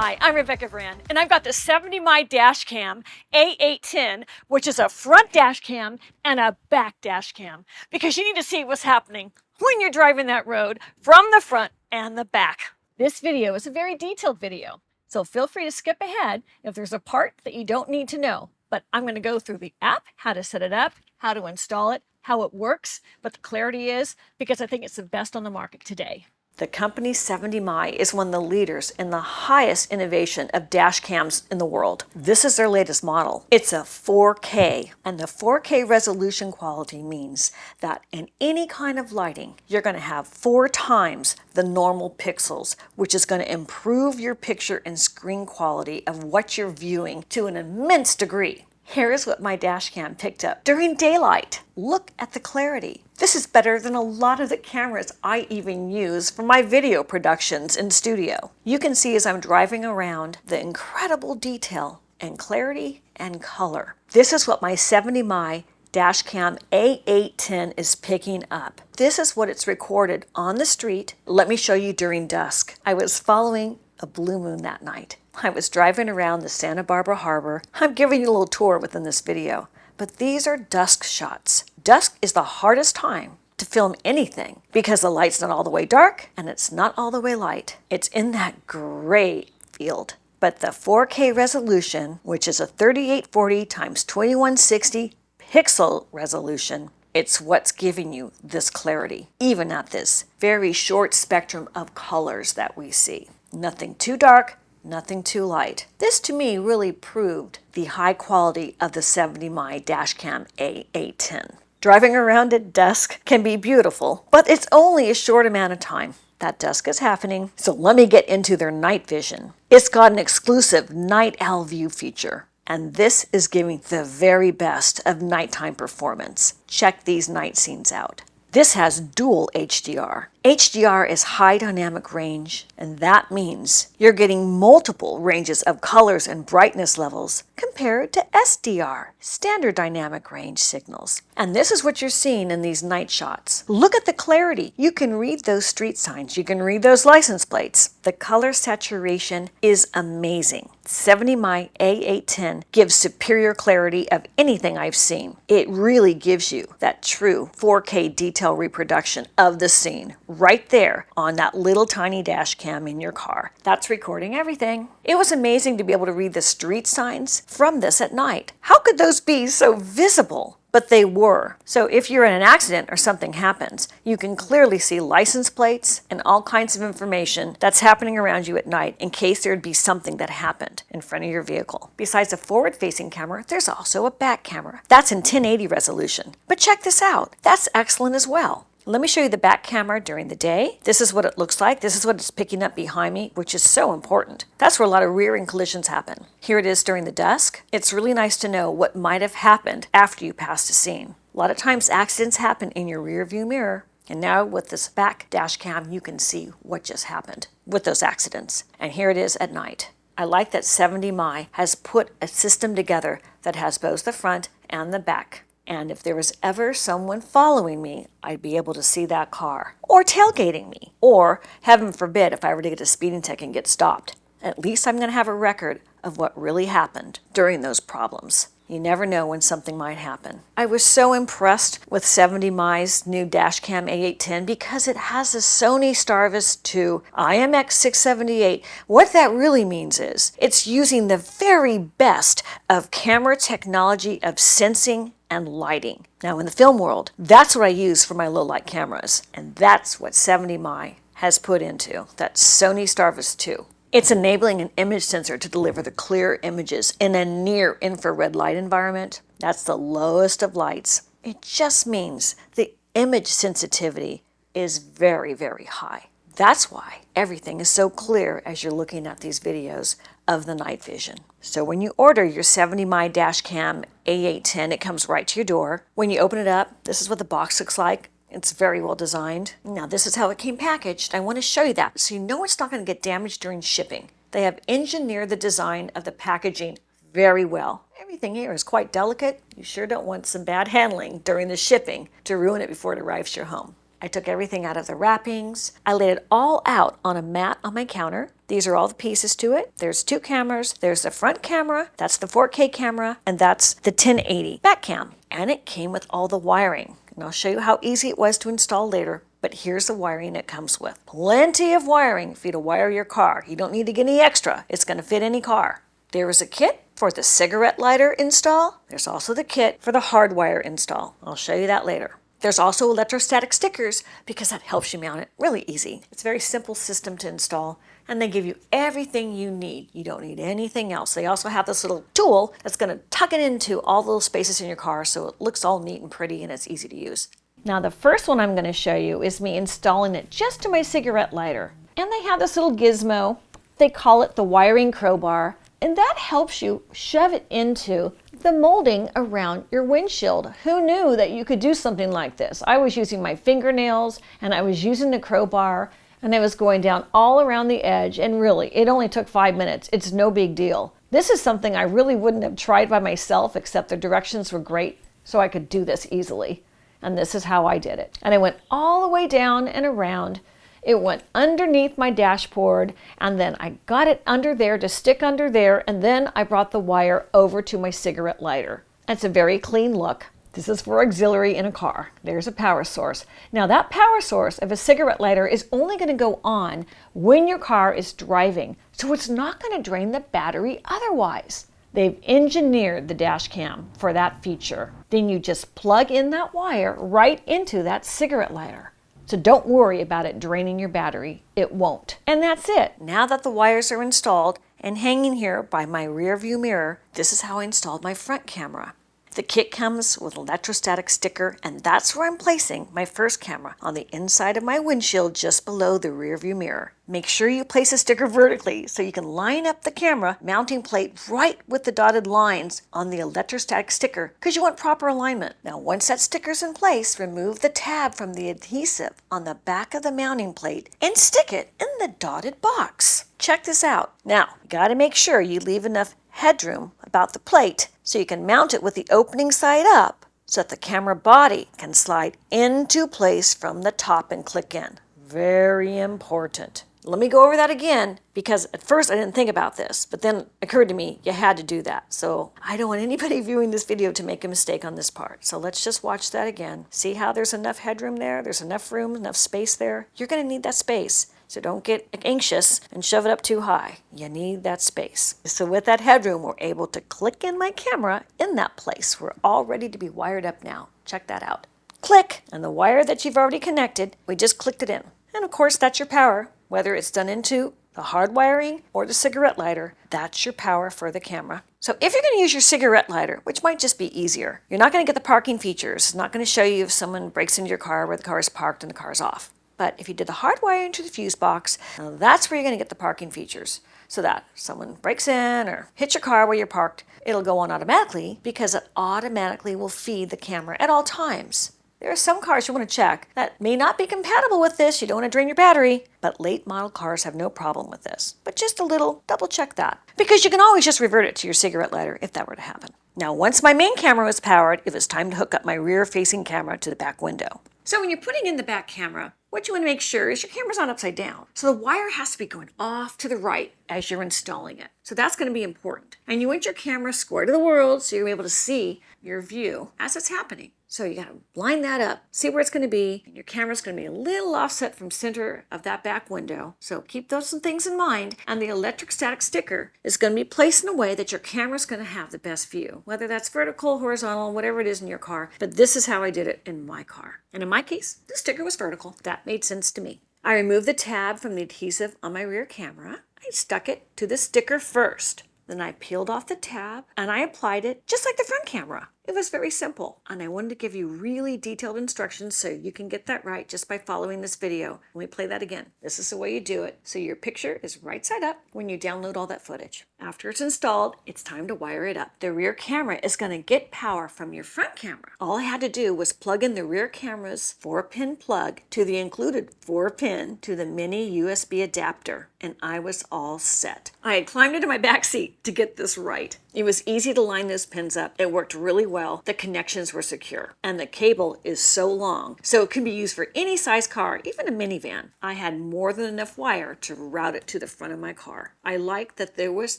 Hi, I'm Rebecca Brand, and I've got the 70mai dash cam A810, which is a front dash cam and a back dash cam, because you need to see what's happening when you're driving that road from the front and the back. This video is a very detailed video, so feel free to skip ahead if there's a part that you don't need to know. But I'm going to go through the app, how to set it up, how to install it, how it works, what the clarity is, because I think it's the best on the market today. The company 70mai is one of the leaders in the highest innovation of dash cams in the world. This is their latest model. It's a 4K, and the 4K resolution quality means that in any kind of lighting, you're going to have 4 times the normal pixels, which is going to improve your picture and screen quality of what you're viewing to an immense degree. Here is what my dash cam picked up during daylight. Look at the clarity. This is better than a lot of the cameras I even use for my video productions in studio. You can see as I'm driving around the incredible detail and clarity and color. This is what my 70mai dash cam A810 is picking up. This is what it's recorded on the street. Let me show you during dusk. I was following a blue moon that night. I was driving around the Santa Barbara Harbor. I'm giving you a little tour within this video, but these are dusk shots. Dusk is the hardest time to film anything because the light's not all the way dark and it's not all the way light. It's in that gray field. But the 4K resolution, which is a 3840 x 2160 pixel resolution, it's what's giving you this clarity, even at this very short spectrum of colors that we see. Nothing too dark, nothing too light. This to me really proved the high quality of the 70mai dash cam A810. Driving around at dusk can be beautiful, but it's only a short amount of time. That dusk is happening, so let me get into their night vision. It's got an exclusive night owl view feature, and this is giving the very best of nighttime performance. Check these night scenes out. This has dual HDR. HDR is high dynamic range, and that means you're getting multiple ranges of colors and brightness levels compared to SDR, standard dynamic range signals. And this is what you're seeing in these night shots. Look at the clarity. You can read those street signs. You can read those license plates. The color saturation is amazing. 70mai A810 gives superior clarity of anything I've seen. It really gives you that true 4K detail reproduction of the scene right there on that little tiny dash cam in your car. That's recording everything. It was amazing to be able to read the street signs from this at night. How could those be so visible? But they were. So if you're in an accident or something happens, you can clearly see license plates and all kinds of information that's happening around you at night in case there'd be something that happened in front of your vehicle. Besides a forward-facing camera, there's also a back camera. That's in 1080 resolution. But check this out. That's excellent as well. Let me show you the back camera during the day. This is what it looks like. This is what it's picking up behind me, which is so important. That's where a lot of rear-end collisions happen. Here it is during the dusk. It's really nice to know what might have happened after you passed a scene. A lot of times accidents happen in your rear view mirror. And now with this back dash cam, you can see what just happened with those accidents. And here it is at night. I like that 70mai has put a system together that has both the front and the back. And if there was ever someone following me, I'd be able to see that car. Or tailgating me. Or, heaven forbid, if I were to get a speeding ticket and get stopped. At least I'm going to have a record of what really happened during those problems. You never know when something might happen. I was so impressed with 70mai's new dashcam A810 because it has a Sony Starvis 2 IMX678. What that really means is it's using the very best of camera technology of sensing and lighting. Now in the film world, that's what I use for my low light cameras. And that's what 70mai has put into that Sony Starvis 2. It's enabling an image sensor to deliver the clear images in a near infrared light environment. That's the lowest of lights. It just means the image sensitivity is very, very high. That's why everything is so clear as you're looking at these videos of the night vision. So when you order your 70mai dashcam A810, it comes right to your door. When you open it up, this is what the box looks like. It's very well designed. Now this is how it came packaged. I want to show you that so you know it's not going to get damaged during shipping. They have engineered the design of the packaging very well. Everything here is quite delicate. You sure don't want some bad handling during the shipping to ruin it before it arrives to your home. I took everything out of the wrappings. I laid it all out on a mat on my counter. These are all the pieces to it. There's 2 cameras. There's the front camera, that's the 4K camera, and that's the 1080 back cam. And it came with all the wiring. And I'll show you how easy it was to install later, but here's the wiring it comes with. Plenty of wiring for you to wire your car. You don't need to get any extra. It's going to fit any car. There is a kit for the cigarette lighter install. There's also the kit for the hardwire install. I'll show you that later. There's also electrostatic stickers because that helps you mount it really easy. It's a very simple system to install, and they give you everything you need. You don't need anything else. They also have this little tool that's going to tuck it into all the little spaces in your car so it looks all neat and pretty and it's easy to use. Now the first one I'm going to show you is me installing it just to my cigarette lighter. And they have this little gizmo. They call it the wiring crowbar. And that helps you shove it into the molding around your windshield. Who knew that you could do something like this? I was using my fingernails and I was using the crowbar and I was going down all around the edge, and really, it only took 5 minutes. It's no big deal. This is something I really wouldn't have tried by myself, except the directions were great, so I could do this easily. And this is how I did it. And I went all the way down and around. It went underneath my dashboard, and then I got it under there to stick under there, and then I brought the wire over to my cigarette lighter. It's a very clean look. This is for auxiliary in a car. There's a power source. Now that power source of a cigarette lighter is only going to go on when your car is driving, so it's not going to drain the battery otherwise. They've engineered the dash cam for that feature. Then you just plug in that wire right into that cigarette lighter. So don't worry about it draining your battery. It won't. And that's it. Now that the wires are installed and hanging here by my rear view mirror, this is how I installed my front camera. The kit comes with an electrostatic sticker, and that's where I'm placing my first camera, on the inside of my windshield just below the rear view mirror. Make sure you place a sticker vertically so you can line up the camera mounting plate right with the dotted lines on the electrostatic sticker because you want proper alignment. Now once that sticker's in place, remove the tab from the adhesive on the back of the mounting plate and stick it in the dotted box. Check this out. Now, you got to make sure you leave enough headroom about the plate so you can mount it with the opening side up so that the camera body can slide into place from the top and click in. Very important. Let me go over that again because at first I didn't think about this, but then it occurred to me you had to do that. So I don't want anybody viewing this video to make a mistake on this part. So let's just watch that again. See how there's enough headroom there? There's enough room, enough space there. You're going to need that space. So don't get anxious and shove it up too high. You need that space. So with that headroom, we're able to click in my camera in that place. We're all ready to be wired up now. Check that out. Click, and the wire that you've already connected, we just clicked it in. And of course, that's your power. Whether it's done into the hard wiring or the cigarette lighter, that's your power for the camera. So if you're going to use your cigarette lighter, which might just be easier, you're not going to get the parking features. It's not going to show you if someone breaks into your car where the car is parked and the car is off. But if you did the hard wire into the fuse box, that's where you're going to get the parking features. So that if someone breaks in or hits your car where you're parked, it'll go on automatically because it automatically will feed the camera at all times. There are some cars you want to check that may not be compatible with this. You don't want to drain your battery, but late model cars have no problem with this. But just a little double check that because you can always just revert it to your cigarette lighter if that were to happen. Now, once my main camera was powered, it was time to hook up my rear facing camera to the back window. So when you're putting in the back camera, what you want to make sure is your camera's not upside down. So the wire has to be going off to the right as you're installing it. So that's going to be important. And you want your camera square to the world so you're able to see your view as it's happening. So you got to line that up, see where it's going to be, and your camera's going to be a little offset from center of that back window. So keep those things in mind, and the electrostatic sticker is going to be placed in a way that your camera's going to have the best view, whether that's vertical, horizontal, whatever it is in your car. But this is how I did it in my car. And in my case, the sticker was vertical. That made sense to me. I removed the tab from the adhesive on my rear camera. I stuck it to the sticker first. Then I peeled off the tab and I applied it just like the front camera. It was very simple, and I wanted to give you really detailed instructions so you can get that right just by following this video. Let me play that again. This is the way you do it. So your picture is right side up when you download all that footage. After it's installed, it's time to wire it up. The rear camera is going to get power from your front camera. All I had to do was plug in the rear camera's 4-pin plug to the included 4-pin to the mini USB adapter, and I was all set. I had climbed into my back seat to get this right. It was easy to line those pins up. It worked really well. The connections were secure. And the cable is so long, so it can be used for any size car, even a minivan. I had more than enough wire to route it to the front of my car. I liked that there was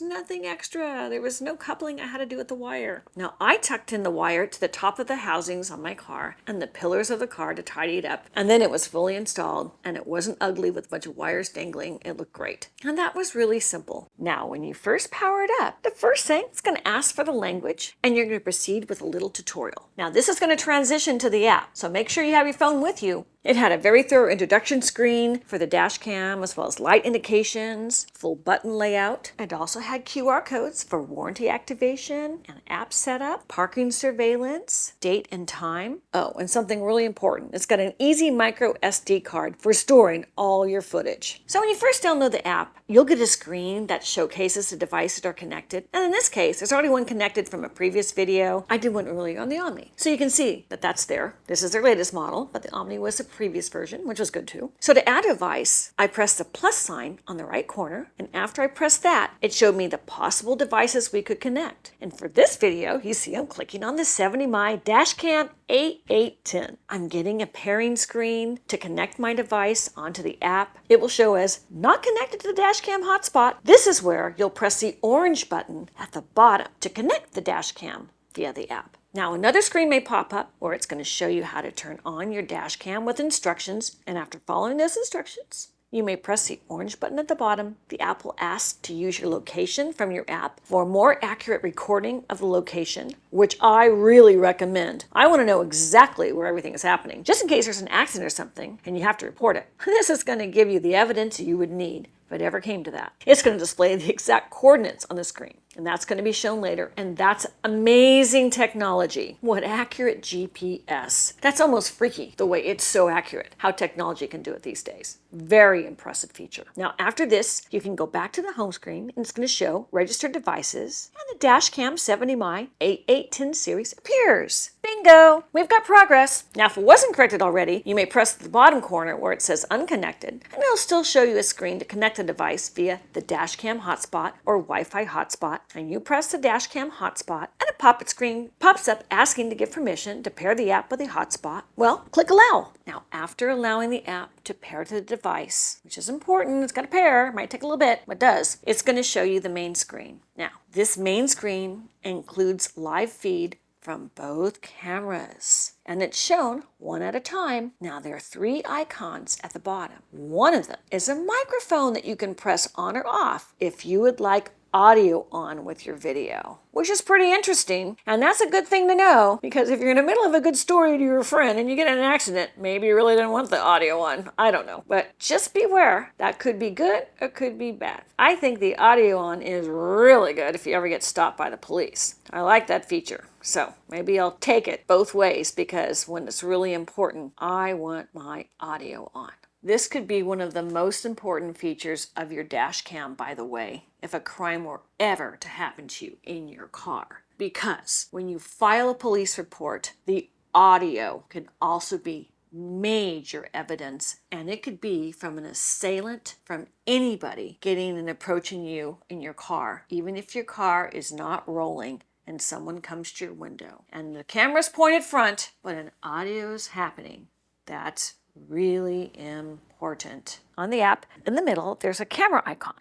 nothing extra. There was no coupling I had to do with the wire. Now, I tucked in the wire to the top of the housings on my car and the pillars of the car to tidy it up. And then it was fully installed, and it wasn't ugly with a bunch of wires dangling. It looked great. And that was really simple. Now, when you first power it up, the first thing it's going to ask for the language, and you're going to proceed with a little tutorial. Now, this is going to transition to the app, so make sure you have your phone with you. It had a very thorough introduction screen for the dash cam, as well as light indications, full button layout. It also had QR codes for warranty activation and app setup, parking surveillance, date and time. Oh, and something really important. It's got an easy micro SD card for storing all your footage. So when you first download the app, you'll get a screen that showcases the devices that are connected. And in this case, there's already one connected from a previous video. I did one earlier on the Omni. So you can see that that's there. This is their latest model, but the Omni was the previous version, which was good too. So to add a device, I pressed the plus sign on the right corner, and after I pressed that, it showed me the possible devices we could connect. And for this video, you see I'm clicking on the 70mai Dashcam A810. I'm getting a pairing screen to connect my device onto the app. It will show as not connected to the Dashcam hotspot. This is where you'll press the orange button at the bottom to connect the Dashcam via the app. Now, another screen may pop up where it's going to show you how to turn on your dash cam with instructions, and after following those instructions, you may press the orange button at the bottom. The app will ask to use your location from your app for a more accurate recording of the location, which I really recommend. I want to know exactly where everything is happening, just in case there's an accident or something and you have to report it. This is going to give you the evidence you would need if it ever came to that. It's going to display the exact coordinates on the screen, and that's going to be shown later, and that's amazing technology. What accurate GPS. That's almost freaky, the way it's so accurate, how technology can do it these days. Very impressive feature. Now, after this, you can go back to the home screen, and it's going to show registered devices, and the Dashcam 70mai A810 series appears. Bingo! We've got progress. Now, if it wasn't corrected already, you may press the bottom corner where it says unconnected, and it'll still show you a screen to connect the device via the Dashcam hotspot or Wi-Fi hotspot, and you press the Dashcam hotspot, and a pop-up screen pops up asking to give permission to pair the app with the hotspot. Well, click allow. Now, after allowing the app to pair to the device, which is important, it's got to pair, might take a little bit, but it does, it's going to show you the main screen. Now, this main screen includes live feed from both cameras, and it's shown one at a time. Now, there are 3 icons at the bottom. One of them is a microphone that you can press on or off if you would like audio on with your video, which is pretty interesting. And that's a good thing to know, because if you're in the middle of a good story to your friend and you get in an accident, maybe you really didn't want the audio on. I don't know. But just beware. That could be good or could be bad. I think the audio on is really good if you ever get stopped by the police. I like that feature. So maybe I'll take it both ways, because when it's really important, I want my audio on. This could be one of the most important features of your dash cam, by the way, if a crime were ever to happen to you in your car. Because when you file a police report, the audio can also be major evidence, and it could be from an assailant, from anybody getting and approaching you in your car, even if your car is not rolling and someone comes to your window and the camera's pointed front, but an audio is happening. That's really important. On the app, in the middle, there's a camera icon.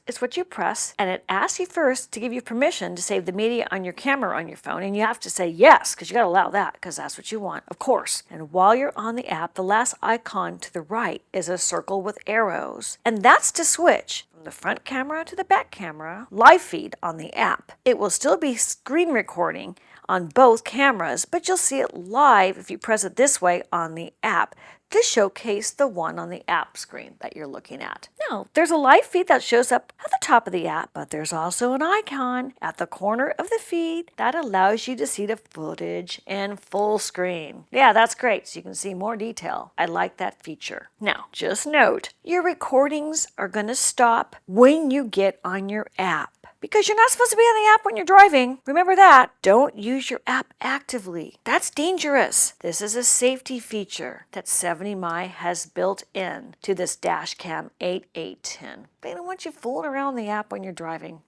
It's what you press, and it asks you first to give you permission to save the media on your camera on your phone, and you have to say yes, because you got to allow that, because that's what you want, of course. And while you're on the app, the last icon to the right is a circle with arrows, and that's to switch from the front camera to the back camera live feed on the app. It will still be screen recording on both cameras, but you'll see it live if you press it this way on the app to showcase the one on the app screen that you're looking at. Now, there's a live feed that shows up at the top of the app, but there's also an icon at the corner of the feed that allows you to see the footage in full screen. Yeah, that's great, so you can see more detail. I like that feature. Now, just note, your recordings are going to stop when you get on your app, because you're not supposed to be on the app when you're driving. Remember that. Don't use your app actively. That's dangerous. This is a safety feature that 70mai has built in to this Dashcam A810. They don't want you fooling around the app when you're driving.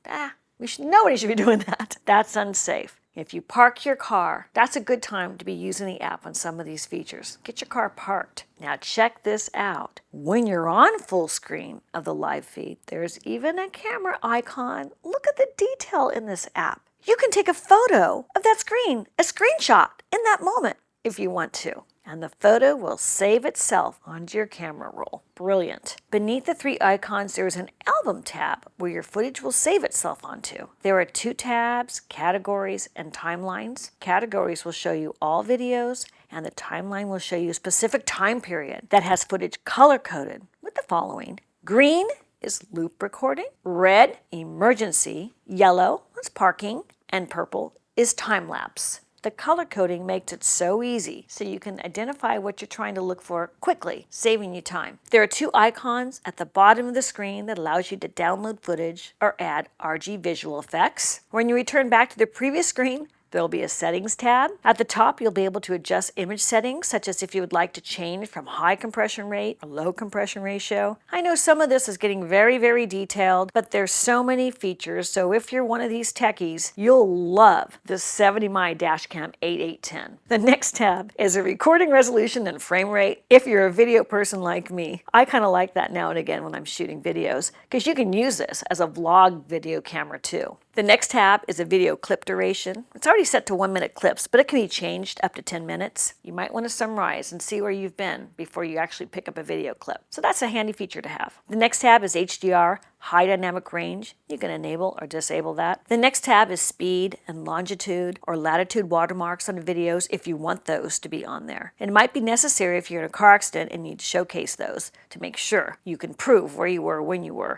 Nobody should be doing that. That's unsafe. If you park your car, that's a good time to be using the app on some of these features. Get your car parked. Now check this out. When you're on full screen of the live feed, there's even a camera icon. Look at the detail in this app. You can take a photo of that screen, a screenshot in that moment if you want to. And the photo will save itself onto your camera roll. Brilliant. Beneath the three icons, there is an album tab where your footage will save itself onto. There are two tabs, categories and timelines. Categories will show you all videos, and the timeline will show you a specific time period that has footage color-coded with the following. Green is loop recording, red, emergency, yellow is parking, and purple is time-lapse. The color coding makes it so easy so you can identify what you're trying to look for quickly, saving you time. There are two icons at the bottom of the screen that allows you to download footage or add RG visual effects. When you return back to the previous screen, there'll be a settings tab. At the top, you'll be able to adjust image settings, such as if you would like to change from high compression rate or low compression ratio. I know some of this is getting very, very detailed, but there's so many features. So if you're one of these techies, you'll love this 70mai A810. The next tab is a recording resolution and frame rate. If you're a video person like me, I kind of like that now and again when I'm shooting videos, because you can use this as a vlog video camera too. The next tab is a video clip duration. It's already set to 1-minute clips, but it can be changed up to 10 minutes. You might want to summarize and see where you've been before you actually pick up a video clip. So that's a handy feature to have. The next tab is HDR, high dynamic range. You can enable or disable that. The next tab is speed and longitude or latitude watermarks on videos if you want those to be on there. It might be necessary if you're in a car accident and need to showcase those to make sure you can prove where you were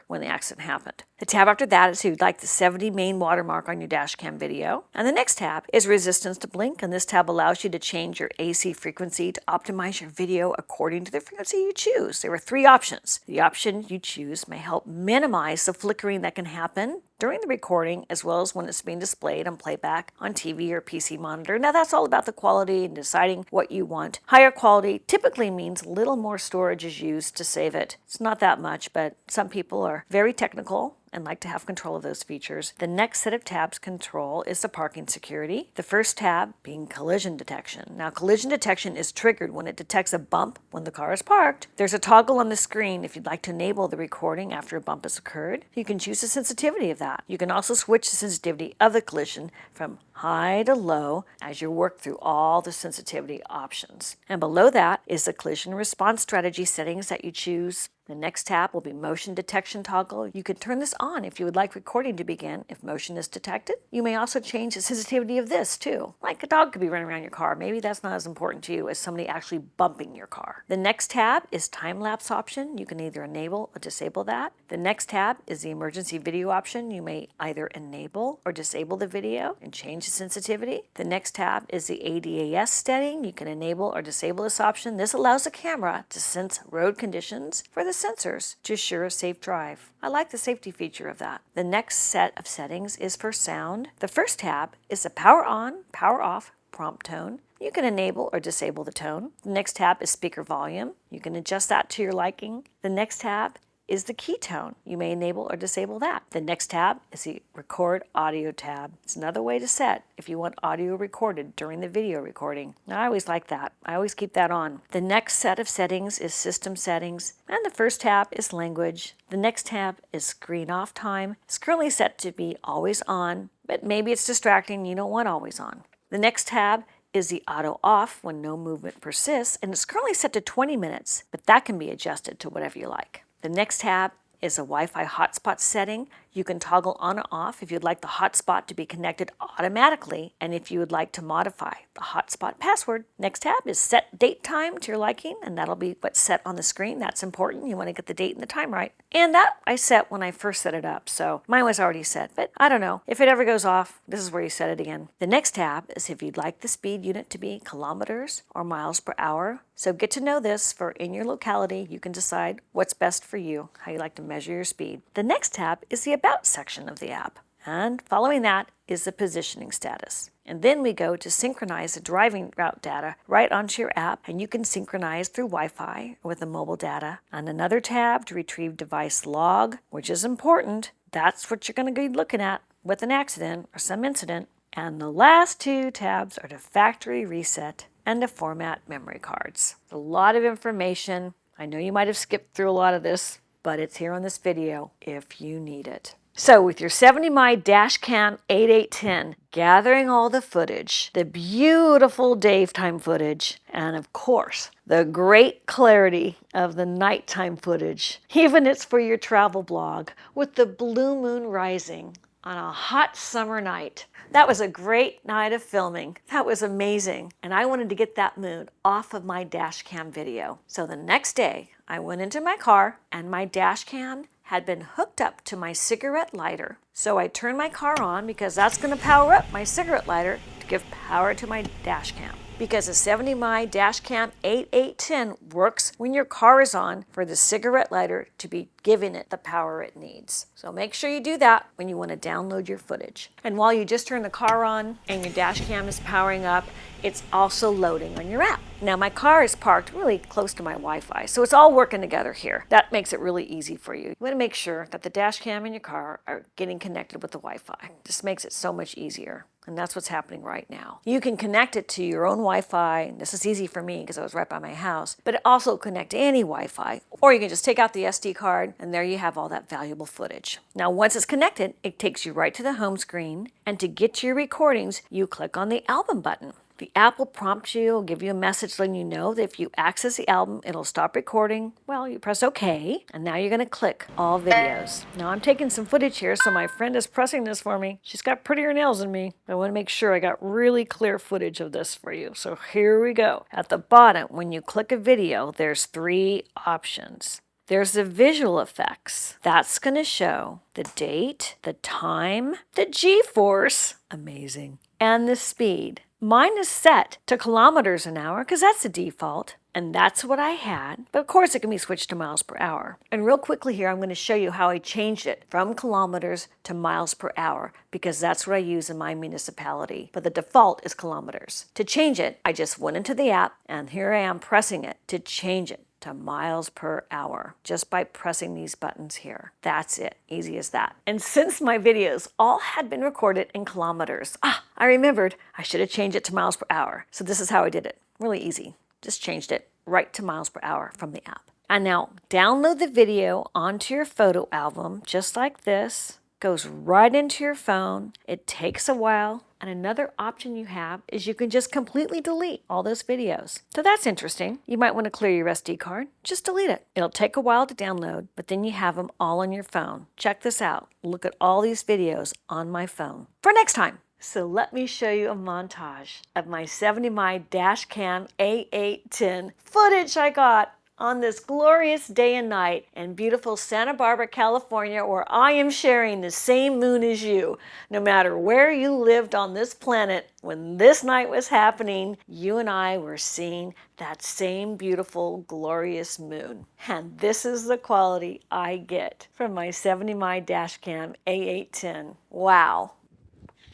when the accident happened. The tab after that is if you'd like the 70 main watermark on your dash cam video. And the next tab is resistance to blink, and this tab allows you to change your AC frequency to optimize your video according to the frequency you choose. There are three options. The option you choose may help minimize the flickering that can happen during the recording, as well as when it's being displayed on playback on TV or PC monitor. Now that's all about the quality and deciding what you want. Higher quality typically means a little more storage is used to save it. It's not that much, but some people are very technical and like to have control of those features. The next set of tabs control is the parking security. The first tab being collision detection. Now collision detection is triggered when it detects a bump when the car is parked. There's a toggle on the screen if you'd like to enable the recording after a bump has occurred. You can choose the sensitivity of that. You can also switch the sensitivity of the collision from high to low as you work through all the sensitivity options. And below that is the collision response strategy settings that you choose. The next tab will be motion detection toggle. You can turn this on if you would like recording to begin if motion is detected. You may also change the sensitivity of this too. Like a dog could be running around your car. Maybe that's not as important to you as somebody actually bumping your car. The next tab is time-lapse option. You can either enable or disable that. The next tab is the emergency video option. You may either enable or disable the video and change the sensitivity. The next tab is the ADAS setting. You can enable or disable this option. This allows the camera to sense road conditions for the sensors to assure a safe drive. I like the safety feature of that. The next set of settings is for sound. The first tab is the power on, power off prompt tone. You can enable or disable the tone. The next tab is speaker volume. You can adjust that to your liking. The next tab is the key tone. You may enable or disable that. The next tab is the record audio tab. It's another way to set if you want audio recorded during the video recording. Now, I always like that. I always keep that on. The next set of settings is system settings, and the first tab is language. The next tab is screen off time. It's currently set to be always on, but maybe it's distracting. You don't want always on. The next tab is the auto off when no movement persists, and it's currently set to 20 minutes, but that can be adjusted to whatever you like. The next tab is a Wi-Fi hotspot setting. You can toggle on or off if you'd like the hotspot to be connected automatically and if you would like to modify the hotspot password. Next tab is set date time to your liking, and that'll be what's set on the screen. That's important. You want to get the date and the time right. And that I set when I first set it up, so mine was already set, but I don't know. If it ever goes off, this is where you set it again. The next tab is if you'd like the speed unit to be kilometers or miles per hour. So get to know this for in your locality. You can decide what's best for you, how you like to measure your speed. The next tab is the About section of the app. And following that is the positioning status. And then we go to synchronize the driving route data right onto your app, and you can synchronize through Wi-Fi with the mobile data. And another tab to retrieve device log, which is important. That's what you're going to be looking at with an accident or some incident. And the last 2 tabs are to factory reset and to format memory cards. A lot of information. I know you might have skipped through a lot of this, but it's here on this video if you need it. So with your 70mai Dashcam 8810, gathering all the footage, the beautiful daytime footage, and of course, the great clarity of the nighttime footage, even it's for your travel blog, with the blue moon rising on a hot summer night. That was a great night of filming. That was amazing. And I wanted to get that mood off of my dash cam video. So the next day, I went into my car and my dash cam had been hooked up to my cigarette lighter. So I turned my car on because that's going to power up my cigarette lighter to give power to my dash cam. Because the 70mai Dashcam 8810 works when your car is on for the cigarette lighter to be giving it the power it needs. So make sure you do that when you want to download your footage. And while you just turn the car on and your dash cam is powering up, it's also loading on your app. Now my car is parked really close to my Wi-Fi, so it's all working together here. That makes it really easy for you. You want to make sure that the dash cam in your car are getting connected with the Wi-Fi. This makes it so much easier. And that's what's happening right now. You can connect it to your own Wi-Fi, and this is easy for me because I was right by my house, but it also connect to any Wi-Fi. Or you can just take out the SD card, and there you have all that valuable footage. Now once it's connected, it takes you right to the home screen, and to get to your recordings, you click on the album button. The app will prompt you, will give you a message letting you know that if you access the album, it'll stop recording. Well, you press OK, and now you're going to click All Videos. Now I'm taking some footage here, so my friend is pressing this for me. She's got prettier nails than me. I want to make sure I got really clear footage of this for you. So here we go. At the bottom, when you click a video, there's 3 options. There's the visual effects. That's going to show the date, the time, the G-force, amazing, and the speed. Mine is set to kilometers an hour because that's the default, and that's what I had. But of course it can be switched to miles per hour. And real quickly here, I'm going to show you how I changed it from kilometers to miles per hour because that's what I use in my municipality. But the default is kilometers. To change it, I just went into the app, and here I am pressing it to change it to miles per hour just by pressing these buttons here. That's it, easy as that. And since my videos all had been recorded in kilometers, I remembered I should have changed it to miles per hour. So this is how I did it, really easy. Just changed it right to miles per hour from the app. And now download the video onto your photo album just like this. Goes right into your phone. It takes a while. And another option you have is you can just completely delete all those videos. So that's interesting. You might want to clear your SD card. Just delete it. It'll take a while to download, but then you have them all on your phone. Check this out. Look at all these videos on my phone for next time. So let me show you a montage of my 70mai Dashcam A810 footage I got on this glorious day and night in beautiful Santa Barbara, California, where I am sharing the same moon as you. No matter where you lived on this planet, when this night was happening, you and I were seeing that same beautiful, glorious moon. And this is the quality I get from my 70mai Dashcam A810. Wow.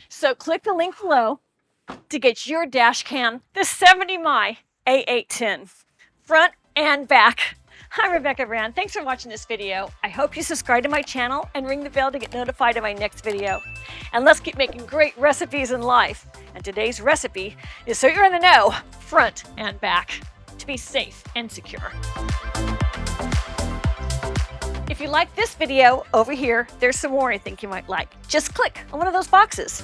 So click the link below to get your Dashcam, the 70mai A810, front and back. I'm Rebecca Brand. Thanks for watching this video. I hope you subscribe to my channel and ring the bell to get notified of my next video. And let's keep making great recipes in life. And today's recipe is so you're in the know, front and back, to be safe and secure. If you like this video over here, there's some more I think you might like. Just click on one of those boxes.